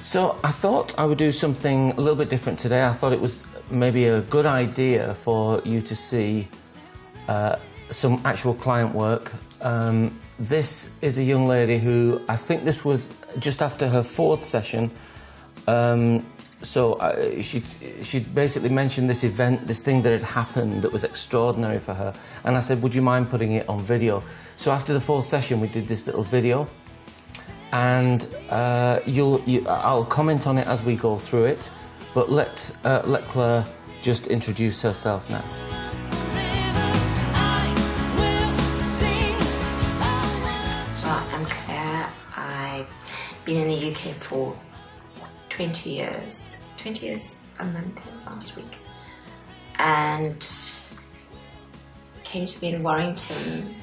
So I thought I would do something a little bit different today. I thought it was maybe a good idea for you to see some actual client work. This is a young lady who, I think this was just after her 4th session. She'd basically mentioned this event, this thing that had happened that was extraordinary for her. And I said, would you mind putting it on video? So after the 4th session, we did this little video. And I'll comment on it as we go through it. But let Claire just introduce herself now. I'm Claire. I've been in the UK for 20 years. 20 years on Monday last week. And came to be in Warrington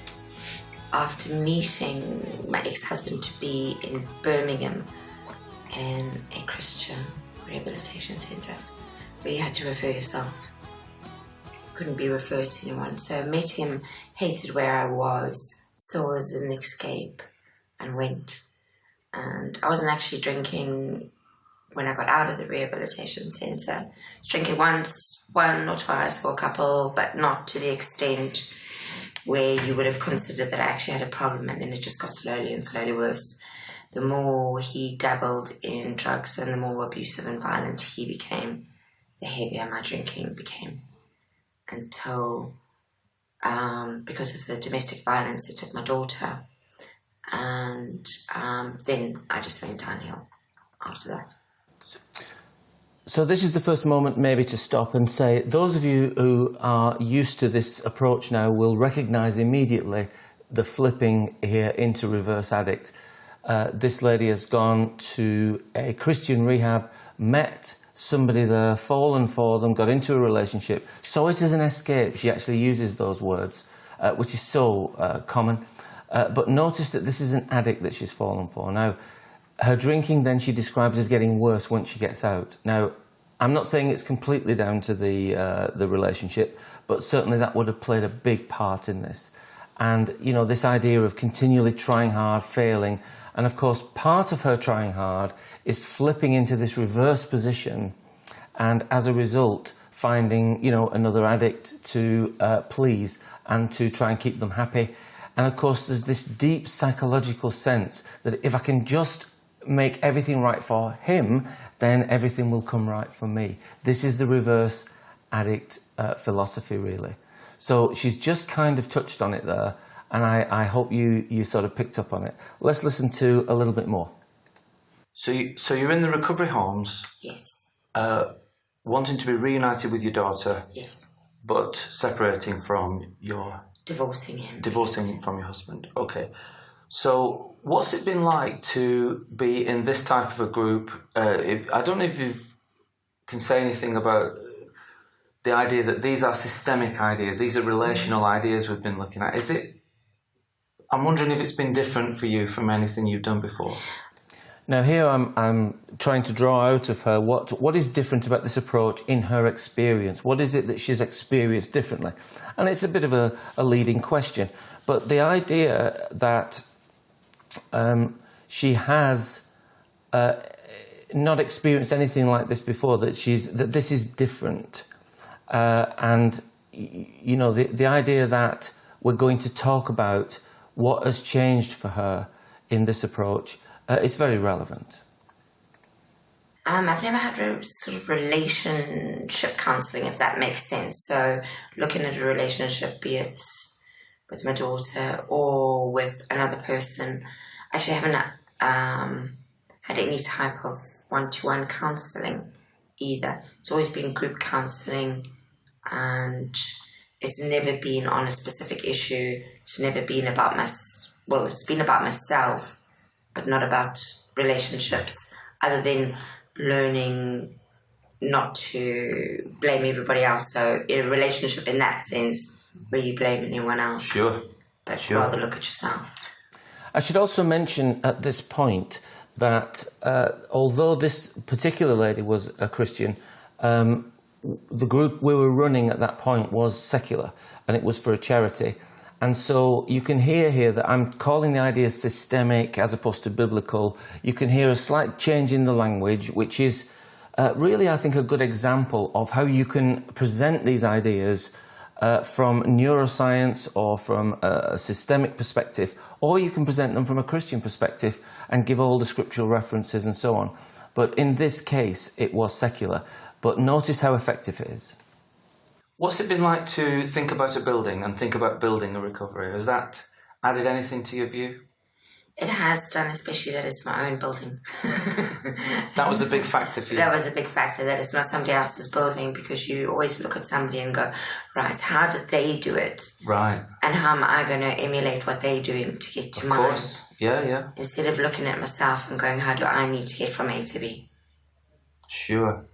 after meeting my ex-husband to be in Birmingham in a Christian rehabilitation centre where you had to refer yourself. You couldn't be referred to anyone. So I met him, hated where I was, saw it as an escape and went. And I wasn't actually drinking when I got out of the rehabilitation centre. I was drinking one or twice for a couple, but not to the extent where you would have considered that I actually had a problem, and then it just got slowly and slowly worse. The more he dabbled in drugs and the more abusive and violent he became, the heavier my drinking became. Until, because of the domestic violence, it took my daughter. And then I just went downhill after that. So this is the first moment maybe to stop and say, those of you who are used to this approach now will recognise immediately the flipping here into reverse addict. This lady has gone to a Christian rehab, met somebody there, fallen for them, got into a relationship, saw it as an escape. She actually uses those words, which is so common. But notice that this is an addict that she's fallen for. Now, her drinking then she describes as getting worse once she gets out. Now, I'm not saying it's completely down to the relationship, but certainly that would have played a big part in this. And, you know, this idea of continually trying hard, failing, and of course part of her trying hard is flipping into this reverse position and as a result finding, you know, another addict to please and to try and keep them happy. And of course there's this deep psychological sense that if I can just make everything right for him, then everything will come right for me. This is the reverse addict philosophy, really. So she's just kind of touched on it there, and I hope you sort of picked up on it. Let's listen to a little bit more. So you're in the recovery homes. Yes. Wanting to be reunited with your daughter. Yes. But separating from your... Divorcing him. Divorcing from your husband. Okay. So what's it been like to be in this type of a group? I don't know if you can say anything about the idea that these are systemic ideas, these are relational ideas we've been looking at. I'm wondering if it's been different for you from anything you've done before. Now here I'm trying to draw out of her what is different about this approach in her experience. What is it that she's experienced differently? And it's a bit of a leading question. But the idea that she has not experienced anything like this before, that this is different, and you know the idea that we're going to talk about what has changed for her in this approach is very relevant. I've never had a sort of relationship counselling, if that makes sense. So looking at a relationship, be it with my daughter or with another person. Actually, I haven't had any type of one-to-one counselling either. It's always been group counselling, and it's never been on a specific issue. It's never been about it's been about myself, but not about relationships, other than learning not to blame everybody else. So in a relationship in that sense, where you blame anyone else. Sure. But rather look at yourself. I should also mention at this point that although this particular lady was a Christian, the group we were running at that point was secular, and it was for a charity. And so you can hear here that I'm calling the idea systemic as opposed to biblical. You can hear a slight change in the language, which is really, I think, a good example of how you can present these ideas from neuroscience or from a systemic perspective, or you can present them from a Christian perspective and give all the scriptural references and so on. But in this case, it was secular. But notice how effective it is. What's it been like to think about a building and think about building a recovery? Has that added anything to your view? It has done, especially that it's my own building. That was a big factor for you? That was a big factor, that it's not somebody else's building, because you always look at somebody and go, right, how did they do it? Right. And how am I going to emulate what they're doing to get to mine? Of course, yeah. Instead of looking at myself and going, how do I need to get from A to B? Sure.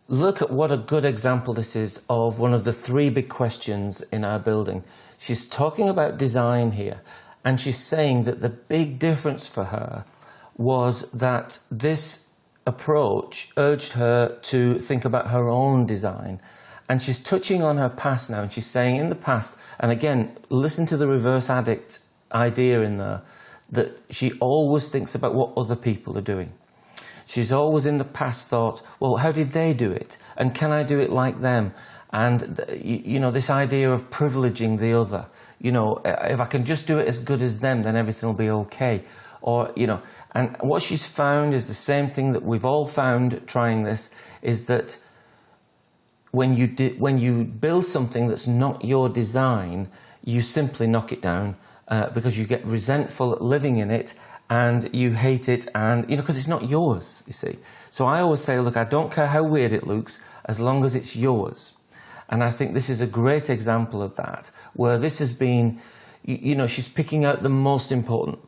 Look at what a good example this is of one of the three big questions in our building. She's talking about design here, and she's saying that the big difference for her was that this approach urged her to think about her own design. And she's touching on her past now, and she's saying in the past, and again, listen to the reverse addict idea in there, that she always thinks about what other people are doing. She's always in the past thought, well, how did they do it? And can I do it like them? And, you know, this idea of privileging the other. You know, if I can just do it as good as them, then everything will be okay. Or, you know, and what she's found is the same thing that we've all found trying this, is that when you build something that's not your design, you simply knock it down because you get resentful at living in it, and you hate it, and, you know, because it's not yours, you see. So I always say, look, I don't care how weird it looks, as long as it's yours. And I think this is a great example of that, where this has been, you know, she's picking out the most important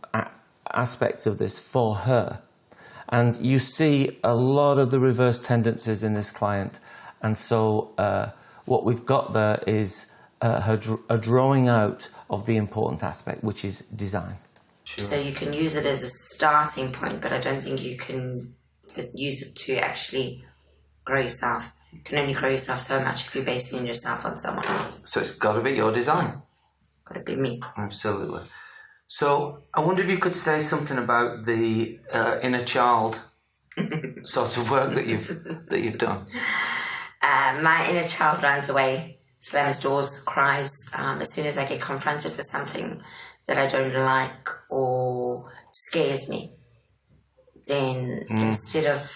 aspect of this for her. And you see a lot of the reverse tendencies in this client. And so what we've got there is a drawing out of the important aspect, which is design. Sure. So you can use it as a starting point, but I don't think you can use it to actually grow yourself. You can only grow yourself so much if you're basing yourself on someone else. So it's got to be your design. Got to be me. Absolutely. So I wonder if you could say something about the inner child sort of work that you've done. My inner child runs away, slams doors, cries as soon as I get confronted with something that I don't like or scares me. Then instead of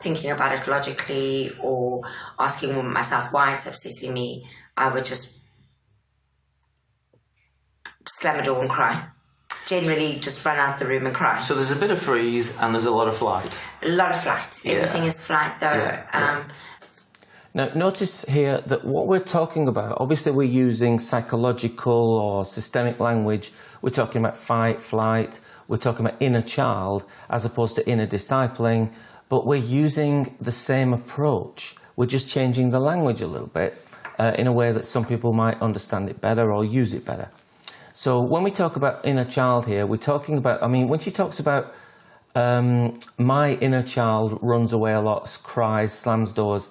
thinking about it logically or asking myself why it's upsetting me, I would just slam a door and cry. Generally just run out the room and cry. So there's a bit of freeze and there's a lot of flight. A lot of flight. Yeah. Everything is flight though. Yeah. Now, notice here that what we're talking about, obviously we're using psychological or systemic language. We're talking about fight, flight. We're talking about inner child as opposed to inner discipling. But we're using the same approach. We're just changing the language a little bit in a way that some people might understand it better or use it better. So when we talk about inner child here, we're talking about, I mean, when she talks about my inner child runs away a lot, cries, slams doors,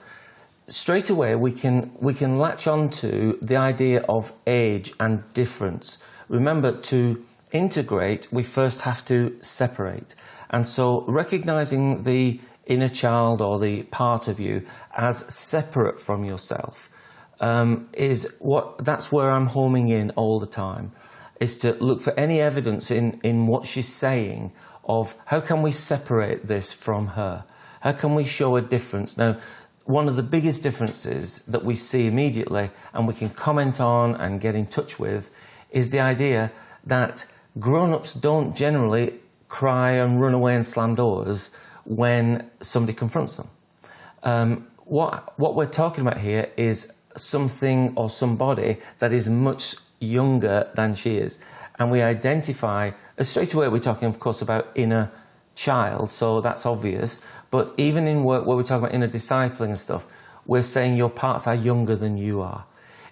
straight away we can latch on to the idea of age and difference. Remember, to integrate, we first have to separate. And so recognizing the inner child or the part of you as separate from yourself that's where I'm homing in all the time, is to look for any evidence in what she's saying of how can we separate this from her? How can we show a difference? Now, one of the biggest differences that we see immediately and we can comment on and get in touch with is the idea that grown-ups don't generally cry and run away and slam doors when somebody confronts them. What we're talking about here is something or somebody that is much younger than she is. And we identify, straight away we're talking, of course, about inner child, so that's obvious. But even in work where we're talking about inner discipling and stuff, we're saying your parts are younger than you are.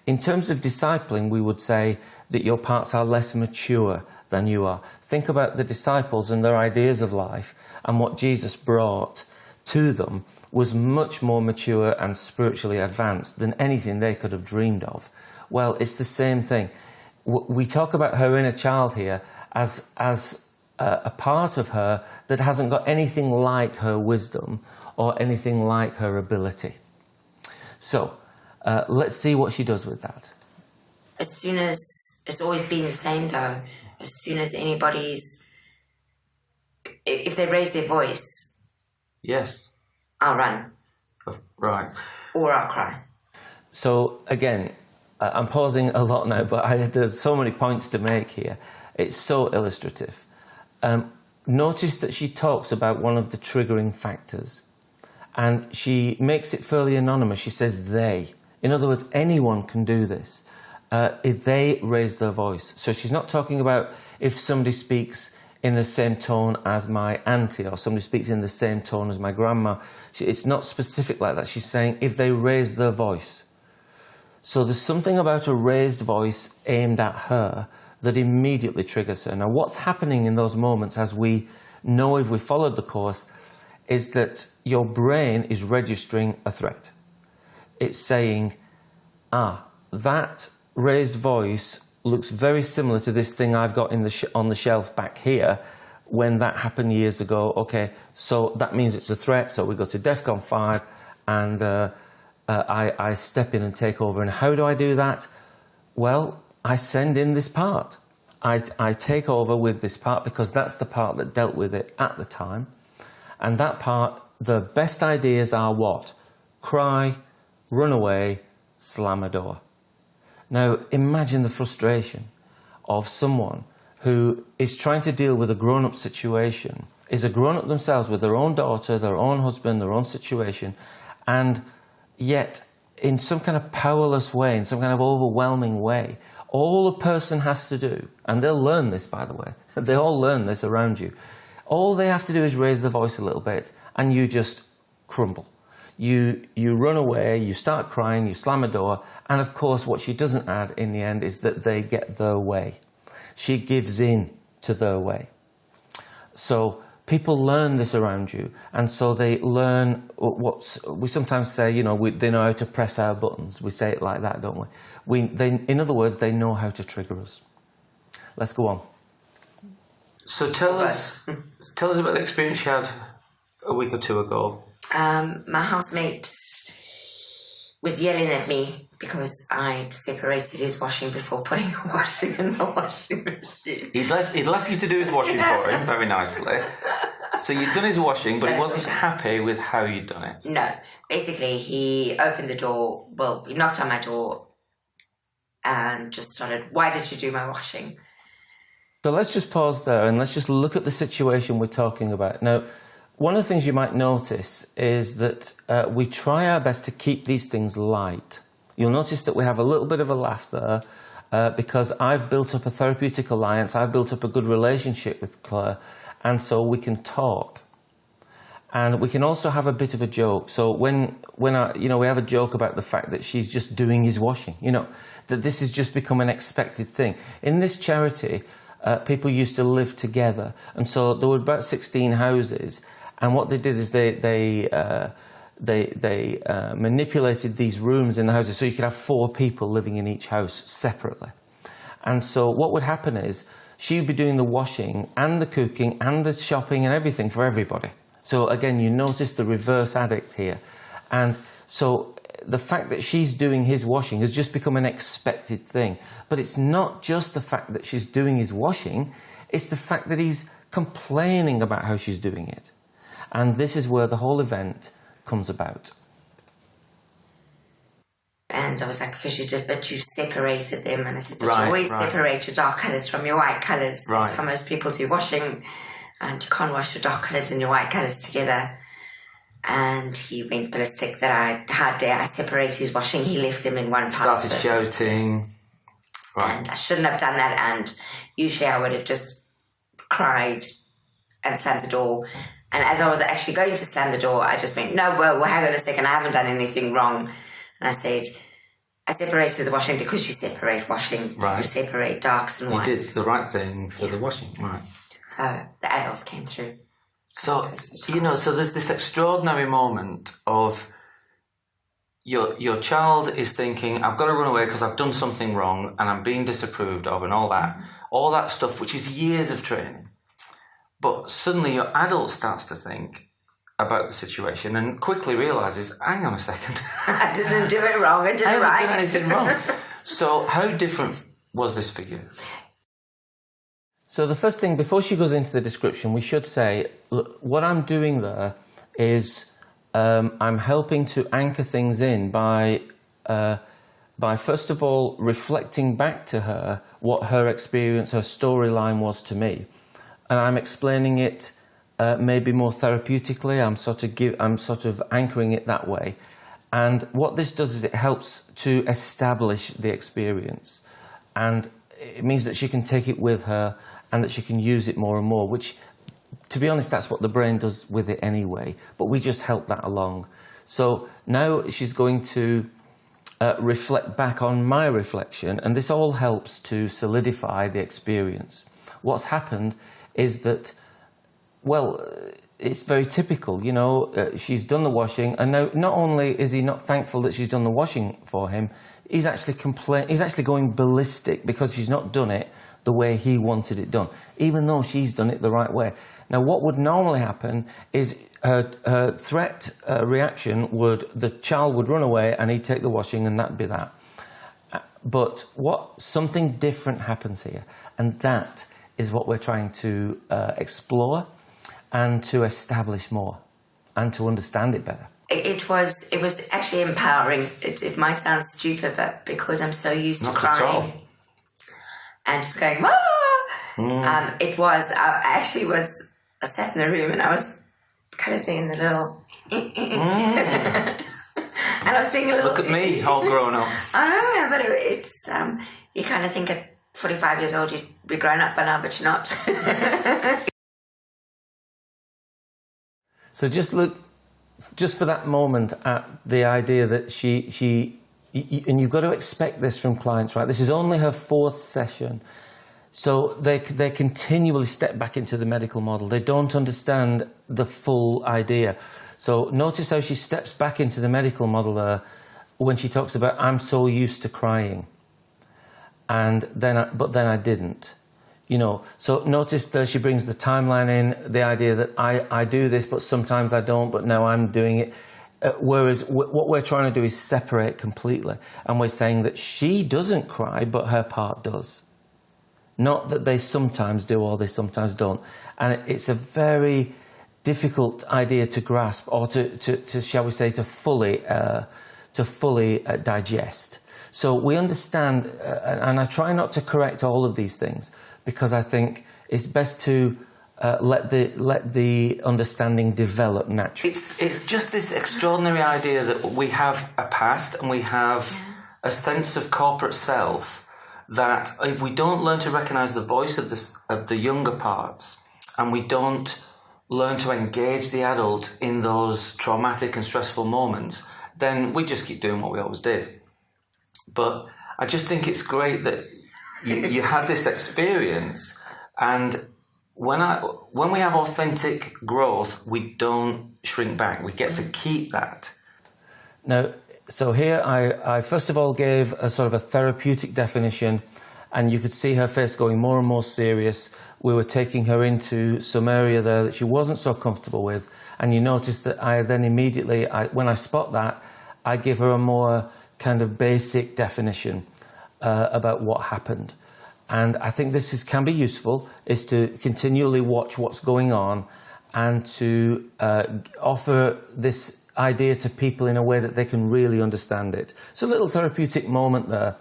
In terms of discipling, we would say that your parts are less mature than you are. Think about the disciples and their ideas of life and what Jesus brought to them was much more mature and spiritually advanced than anything they could have dreamed of. Well, it's the same thing. We talk about her inner child here as a part of her that hasn't got anything like her wisdom or anything like her ability. So let's see what she does with that. As soon as, it's always been the same though, as soon as if they raise their voice, yes, I'll run. Right. Or I'll cry. So again, I'm pausing a lot now, but there's so many points to make here. It's so illustrative. Notice that she talks about one of the triggering factors, and she makes it fairly anonymous. She says they. In other words, anyone can do this if they raise their voice. So she's not talking about if somebody speaks in the same tone as my auntie or somebody speaks in the same tone as my grandma. It's not specific like that. She's saying if they raise their voice. So there's something about a raised voice aimed at her that immediately triggers her. Now, what's happening in those moments, as we know if we followed the course, is that your brain is registering a threat. It's saying, that raised voice looks very similar to this thing I've got on the shelf back here when that happened years ago. Okay, so that means it's a threat. So we go to DEFCON 5 and I step in and take over. And how do I do that? Well, I send in this part. I take over with this part because that's the part that dealt with it at the time. And that part, the best ideas are what? Cry, run away, slam a door. Now, imagine the frustration of someone who is trying to deal with a grown-up situation, is a grown-up themselves with their own daughter, their own husband, their own situation, and yet in some kind of powerless way, in some kind of overwhelming way, all a person has to do, and they'll learn this, by the way, they all learn this around you, all they have to do is raise their voice a little bit, and you just crumble. You run away, you start crying, you slam a door, and of course what she doesn't add in the end is that they get their way. She gives in to their way. So people learn this around you, and so they learn what we sometimes say, they know how to press our buttons. We say it like that, don't we? In other words, they know how to trigger us. Let's go on. So tell us about the experience you had a week or two ago. My housemate was yelling at me because I'd separated his washing before putting the washing in the washing machine. He'd left you to do his washing for him very nicely. So you'd done his washing, but he wasn't happy with how you'd done it. No. Basically, he opened the door. Well, he knocked on my door and just started, "Why did you do my washing?" So let's just pause there and let's just look at the situation we're talking about. Now, one of the things you might notice is that we try our best to keep these things light. You'll notice that we have a little bit of a laugh there because I've built up a therapeutic alliance, I've built up a good relationship with Claire, and so we can talk. And we can also have a bit of a joke. So when we have a joke about the fact that she's just doing his washing, that this has just become an expected thing. In this charity, people used to live together, and so there were about 16 houses. And what they did is they manipulated these rooms in the houses so you could have 4 people living in each house separately. And so what would happen is she would be doing the washing and the cooking and the shopping and everything for everybody. So again, you notice the reverse addict here. And so the fact that she's doing his washing has just become an expected thing. But it's not just the fact that she's doing his washing, it's the fact that he's complaining about how she's doing it. And this is where the whole event comes about. And I was like, because you did, but you separated them. And I said, but Right, you always right. separate your dark colours from your white colours. Right. That's how most people do washing. And you can't wash your dark colours and your white colours together. And he went ballistic that how dare I separate his washing. He left them in one part. Started shouting. Right. And I shouldn't have done that. And usually I would have just cried and slammed the door. And as I was actually going to slam the door, I just went, no, well, hang on a second, I haven't done anything wrong. And I said, I separated the washing because you separate washing. Right. You separate darks and You whites. did the right thing for the washing. Right. So the adult came through. So, so there's this extraordinary moment of your child is thinking, I've got to run away because I've done something wrong and I'm being disapproved of and all that stuff, which is years of training. But suddenly your adult starts to think about the situation and quickly realises, hang on a second. I didn't do it wrong, I did I it right. haven't done anything wrong. So how different was this for you? So the first thing, before she goes into the description, we should say, look, what I'm doing there is I'm helping to anchor things in by first of all reflecting back to her what her experience, her storyline was to me, and I'm explaining it maybe more therapeutically. I'm sort of anchoring it that way, and what this does is it helps to establish the experience, and it means that she can take it with her and that she can use it more and more, which, to be honest, that's what the brain does with it anyway, but we just help that along. So now she's going to reflect back on my reflection, and this all helps to solidify the experience. What's happened is that, well, it's very typical, she's done the washing, and now not only is he not thankful that she's done the washing for him, he's actually going ballistic because she's not done it the way he wanted it done, even though she's done it the right way. Now, what would normally happen is her threat reaction the child would run away and he'd take the washing and that'd be that. But something different happens here, and that is what we're trying to explore and to establish more and to understand it better. It was actually empowering. It might sound stupid, but because I'm so used to Not at all. crying and just going, ah! I sat in the room and I was kind of doing the little, and I was doing a little. Look at me, all grown up. I know, but it's you kind of think at 45 years old you'd be grown up by now, but you're not. So just look, just for that moment, at the idea that and you've got to expect this from clients, right? This is only her 4th session. So they continually step back into the medical model. They don't understand the full idea. So notice how she steps back into the medical model there when she talks about, I'm so used to crying. But then I didn't. So notice that she brings the timeline in, the idea that I do this, but sometimes I don't, but now I'm doing it. Whereas what we're trying to do is separate completely. And we're saying that she doesn't cry, but her part does. Not that they sometimes do or they sometimes don't. And it's a very difficult idea to grasp or to shall we say, to fully digest. So we understand, and I try not to correct all of these things because I think it's best to let the understanding develop naturally. It's just this extraordinary idea that we have a past and we have a sense of corporate self that if we don't learn to recognise the voice of the younger parts and we don't learn to engage the adult in those traumatic and stressful moments, then we just keep doing what we always did. But I just think it's great that you had this experience, and when we have authentic growth, we don't shrink back. We get to keep that. Now, so here I first of all gave a sort of a therapeutic definition, and you could see her face going more and more serious. We were taking her into some area there that she wasn't so comfortable with, and you noticed that I then immediately, when I spot that, I give her a more kind of basic definition about what happened. And I think this can be useful, is to continually watch what's going on and to offer this idea to people in a way that they can really understand it. It's a little therapeutic moment there.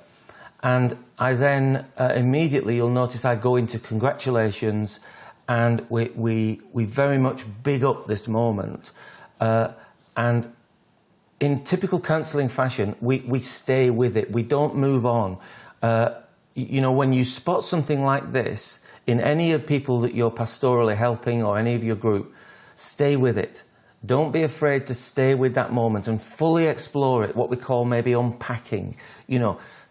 And I then immediately, you'll notice I go into congratulations, and we very much big up this moment. And in typical counselling fashion, we stay with it. We don't move on. When you spot something like this in any of people that you're pastorally helping or any of your group, stay with it. Don't be afraid to stay with that moment and fully explore it, what we call maybe unpacking.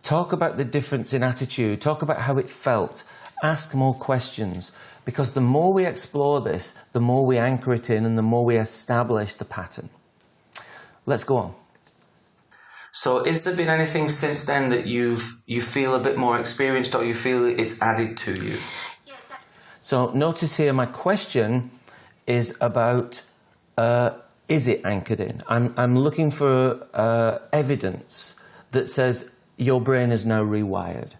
Talk about the difference in attitude, talk about how it felt, ask more questions, because the more we explore this, the more we anchor it in and the more we establish the pattern. Let's go on. So has there been anything since then that you feel a bit more experienced, or you feel it's added to you? Yes. So notice here my question is about, is it anchored in? I'm looking for evidence that says your brain is now rewired,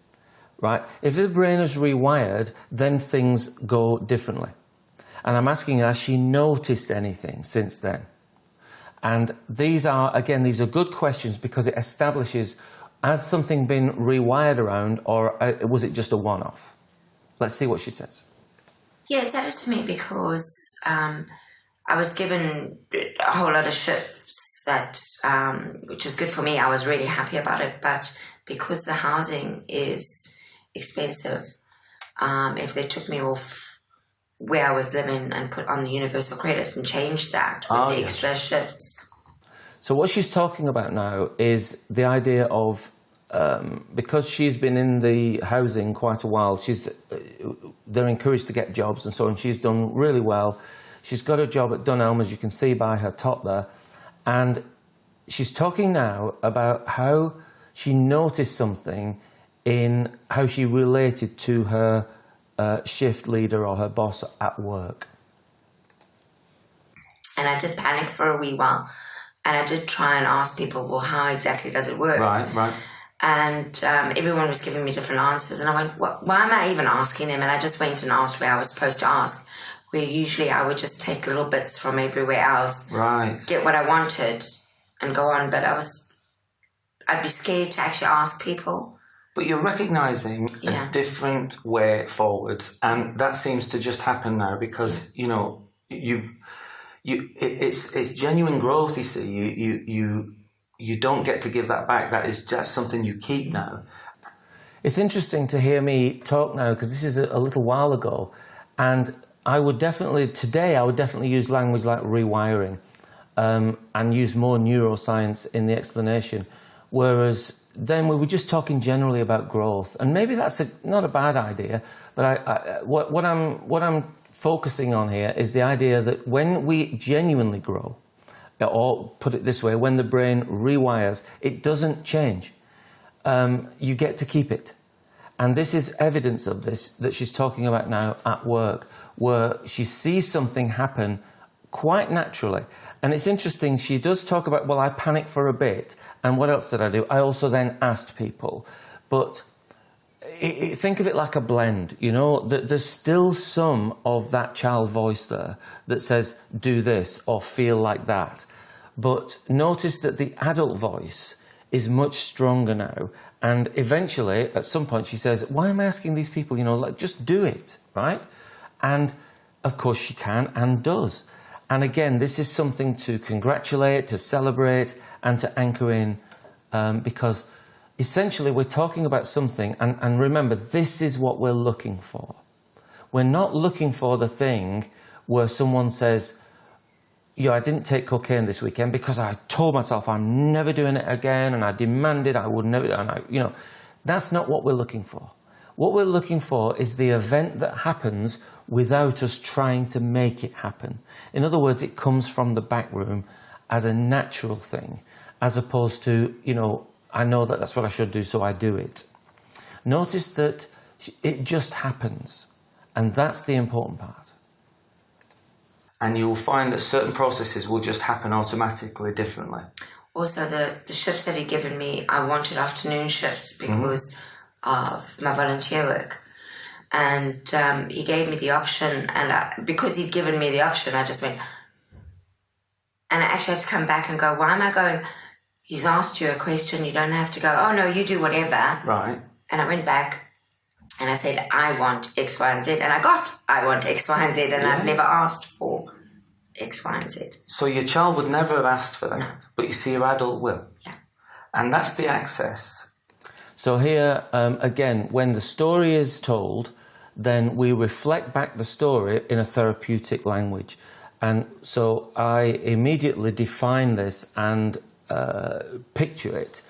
right? If the brain is rewired, then things go differently. And I'm asking her, has she noticed anything since then? And these are good questions because it establishes, has something been rewired around, or was it just a one-off? Let's see what she says. Yeah, it's added to me because I was given a whole lot of shifts that, which is good for me. I was really happy about it, but because the housing is expensive, if they took me off where I was living and put on the universal credit and changed that with the extra shifts. So what she's talking about now is the idea of, because she's been in the housing quite a while, they're encouraged to get jobs and so on. She's done really well. She's got a job at Dunelm, as you can see by her top there. And she's talking now about how she noticed something in how she related to her shift leader or her boss at work. And I did panic for a wee while. And I did try and ask people, well, how exactly does it work? Right. And everyone was giving me different answers. And I went, why am I even asking them? And I just went and asked where I was supposed to ask, where usually I would just take little bits from everywhere else, get what I wanted and go on. But I'd be scared to actually ask people. But you're recognising a different way forwards, and that seems to just happen now because it's genuine growth. You see, you don't get to give that back. That is just something you keep now. It's interesting to hear me talk now because this is a little while ago, and I would definitely use language like rewiring, and use more neuroscience in the explanation, whereas then we were just talking generally about growth, and maybe that's not a bad idea. But what I'm focusing on here is the idea that when we genuinely grow, or put it this way, when the brain rewires, it doesn't change. You get to keep it, and this is evidence of this that she's talking about now at work, where she sees something happen quite naturally. And it's interesting, she does talk about, well, I panicked for a bit, and what else did I do? I also then asked people. But think of it like a blend, there's still some of that child voice there that says, do this, or feel like that. But notice that the adult voice is much stronger now. And eventually, at some point, she says, why am I asking these people, just do it, right? And of course she can and does. And again, this is something to congratulate, to celebrate, and to anchor in, because essentially we're talking about something, and remember, this is what we're looking for. We're not looking for the thing where someone says, I didn't take cocaine this weekend because I told myself I'm never doing it again, and I demanded I would never, and that's not what we're looking for. What we're looking for is the event that happens without us trying to make it happen. In other words, it comes from the back room as a natural thing, as opposed to, I know that that's what I should do, so I do it. Notice that it just happens, and that's the important part. And you'll find that certain processes will just happen automatically differently. Also, the shifts that he'd given me, I wanted afternoon shifts because of my volunteer work. And he gave me the option, and because he'd given me the option, I just went, and I actually had to come back and go, why am I going, he's asked you a question, you don't have to go, oh no, you do whatever. Right. And I went back and I said, I want X, Y, and Z, and I got, I want X, Y, and Z, and I've never asked for X, Y, and Z. So your child would never have asked for that, no. But you see your adult will. Yeah. And that's the access. So here, again, when the story is told, then we reflect back the story in a therapeutic language. And so I immediately define this and picture it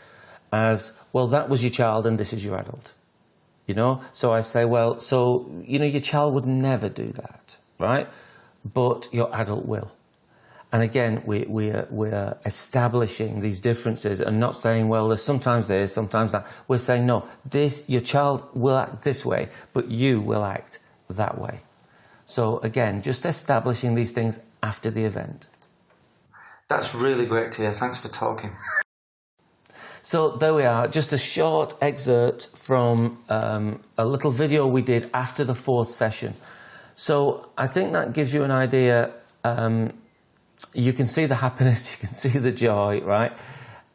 as, well, that was your child and this is your adult. You know, so I say, well, so, you know, your child would never do that, right? But your adult will. And again, we are establishing these differences and not saying, well, there's sometimes this, sometimes that. We're saying, no, your child will act this way, but you will act that way. So again, just establishing these things after the event. That's really great to hear. Thanks for talking. So there we are, just a short excerpt from a little video we did after the 4th session. So I think that gives you an idea. You can see the happiness, you can see the joy, right?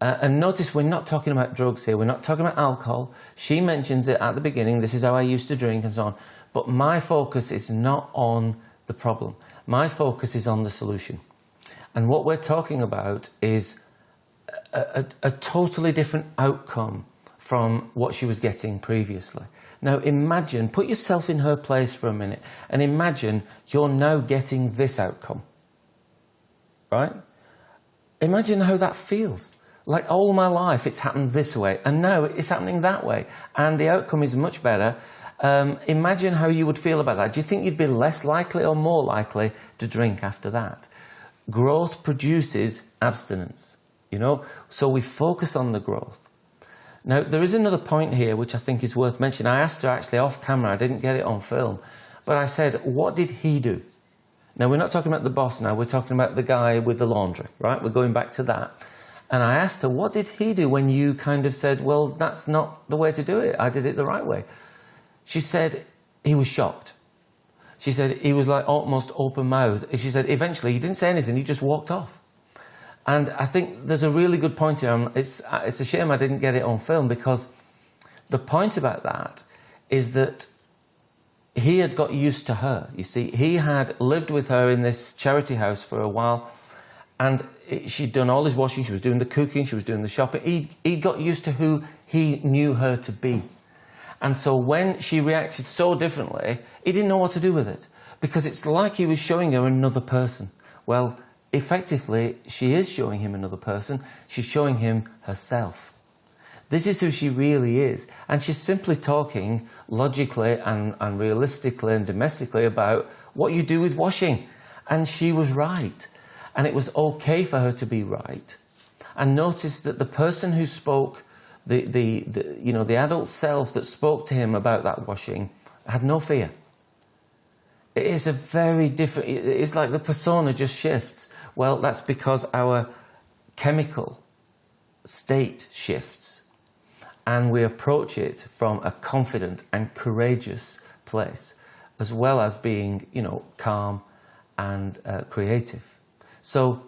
And notice we're not talking about drugs here, we're not talking about alcohol. She mentions it at the beginning, this is how I used to drink and so on. But my focus is not on the problem. My focus is on the solution. And what we're talking about is a totally different outcome from what she was getting previously. Now imagine, put yourself in her place for a minute, and imagine you're now getting this outcome, right? Imagine how that feels. Like all my life it's happened this way, and now it's happening that way, and the outcome is much better. Imagine how you would feel about that. Do you think you'd be less likely or more likely to drink after that? Growth produces abstinence. You know, so we focus on the growth. Now, there is another point here which I think is worth mentioning. I asked her actually off camera, I didn't get it on film, but I said, what did he do? Now, we're not talking about the boss now, we're talking about the guy with the laundry, right? We're going back to that. And I asked her, what did he do when you kind of said, well, that's not the way to do it, I did it the right way? She said, he was shocked. She said, he was like almost open-mouthed. She said, eventually, he didn't say anything, he just walked off. And I think there's a really good point here. It's a shame I didn't get it on film, because the point about that is that he had got used to her. You see, he had lived with her in this charity house for a while, and she'd done all his washing, she was doing the cooking, she was doing the shopping. He got used to who he knew her to be. And so when she reacted so differently, he didn't know what to do with it, because it's like he was showing her another person. Well, effectively, she is showing him another person. She's showing him herself. This is who she really is. And she's simply talking logically and realistically and domestically about what you do with washing. And she was right. And it was okay for her to be right. And notice that the person who spoke, the adult self that spoke to him about that washing, had no fear. It is a very different, it's like the persona just shifts. Well, that's because our chemical state shifts, and we approach it from a confident and courageous place, as well as being, you know, calm and creative. So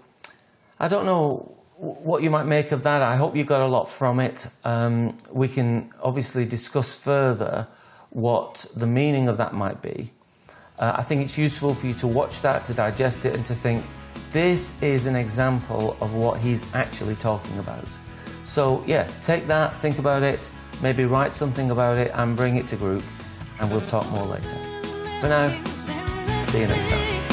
I don't know what you might make of that. I hope you got a lot from it. We can obviously discuss further what the meaning of that might be. I think it's useful for you to watch that, to digest it, and to think, this is an example of what he's actually talking about. So yeah, take that, think about it, maybe write something about it and bring it to group, and we'll talk more later. For now, see you next time.